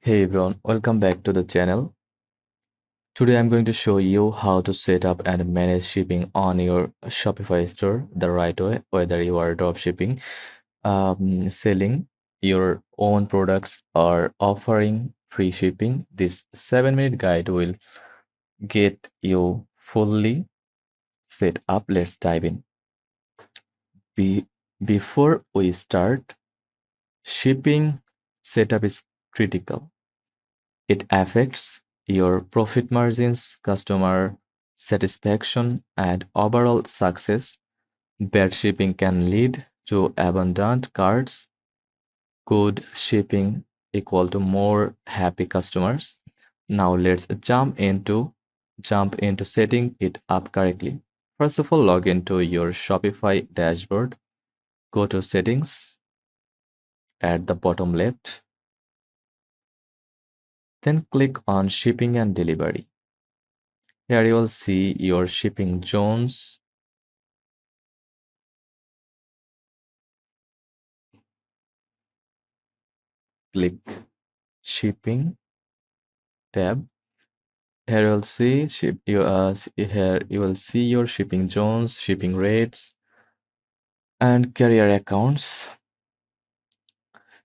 Hey everyone, welcome back to the channel. Today I'm going to show you how to set up and manage shipping on your Shopify store the right way, whether you are dropshipping, selling your own products, or offering free shipping. This 7-minute guide will get you fully set up. Let's dive in. Be- Before we start, shipping setup is critical. It affects your profit margins, customer satisfaction, and overall success. Bad shipping can lead to abandoned carts. Good shipping equal to more happy customers. Now let's jump into setting it up correctly. First of all, log into your Shopify dashboard. Go to settings at the bottom left. Then click on shipping and delivery. Here you will see your shipping zones. Click shipping tab. Here you will see here you will see your shipping zones, shipping rates, and carrier accounts.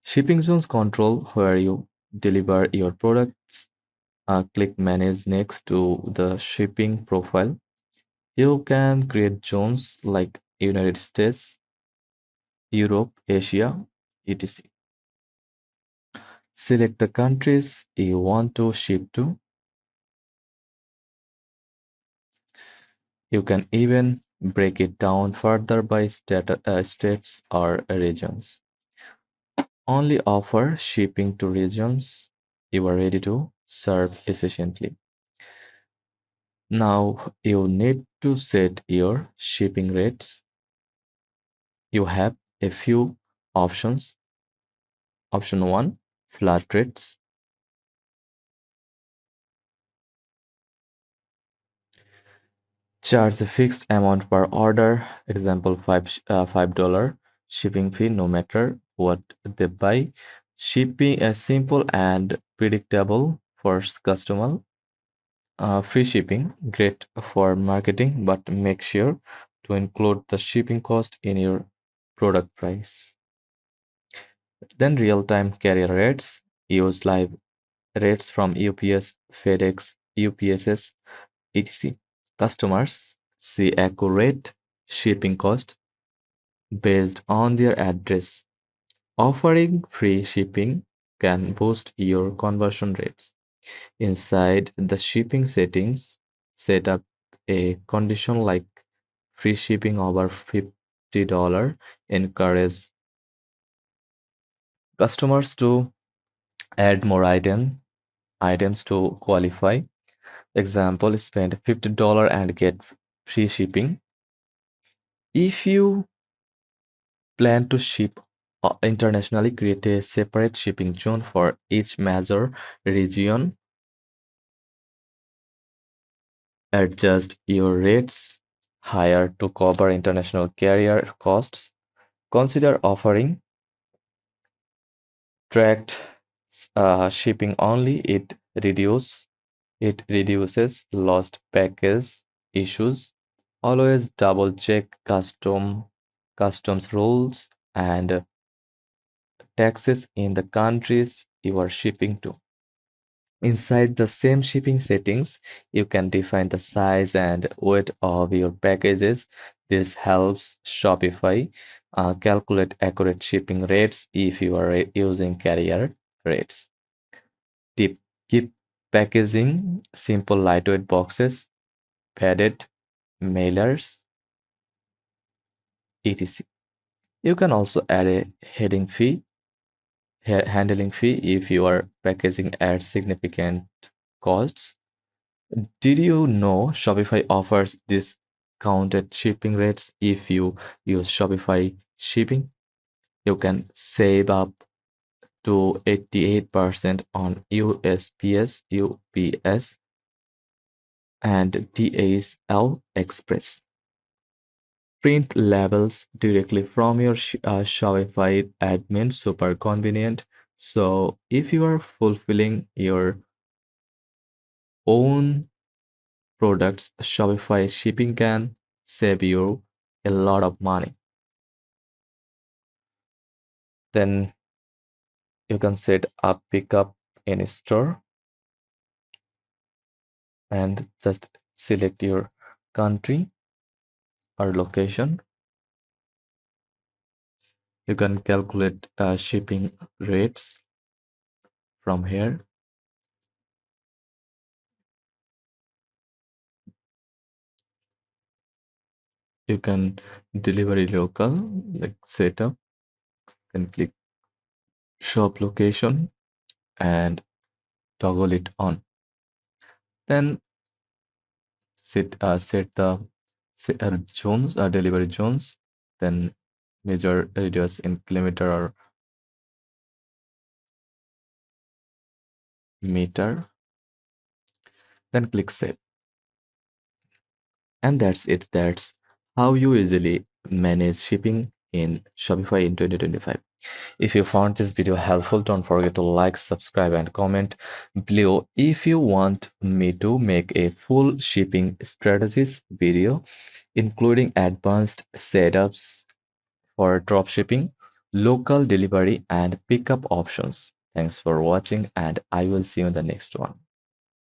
Shipping zones control where you deliver your products. Click manage next to the shipping profile. You can create zones like United States, Europe, Asia, etc. Select the countries you want to ship to. You can even break it down further by states or regions. Only offer shipping to regions you are ready to serve efficiently. Now you need to set your shipping rates. You have a few options. Option 1, flat rates. Charge a fixed amount per order, example $5 shipping fee no matter what they buy. Shipping is simple and predictable for customer. Free shipping, great for marketing, but make sure to include the shipping cost in your product price. Then real-time carrier rates, use live rates from UPS, FedEx, UPSS, etc. Customers see accurate shipping cost based on their address. Offering free shipping can boost your conversion rates. Inside the shipping settings, set up a condition like free shipping over $50. Encourage customers to add more items to qualify. Example, spend $50 and get free shipping. If you plan to ship internationally, create a separate shipping zone for each major region. Adjust your rates higher to cover international carrier costs. Consider offering tracked shipping only. It reduces lost package issues. Always double check customs rules and taxes in the countries you are shipping to. Inside the same shipping settings, you can define the size and weight of your packages. This helps Shopify calculate accurate shipping rates if you are using carrier rates. Tip: keep packaging simple, lightweight boxes, padded mailers, etc. You can also add a handling fee if your packaging adds significant costs. Did you know Shopify offers discounted shipping rates if you use Shopify shipping? You can save up to 88% on USPS, UPS, and DHL Express. Print labels directly from your Shopify admin, super convenient. So if you are fulfilling your own products, Shopify shipping can save you a lot of money. Then you can set up pickup in store and just select your country or location. You can calculate shipping rates from here. You can delivery local, like setup, can click shop location and toggle it on. Then set the zones, delivery zones, then measure radius in kilometer or meter, then click save. And that's it. That's how you easily manage shipping in Shopify in 2025. If you found this video helpful, don't forget to like, subscribe, and comment below if you want me to make a full shipping strategies video, including advanced setups for dropshipping, local delivery, and pickup options. Thanks for watching, and I will see you in the next one.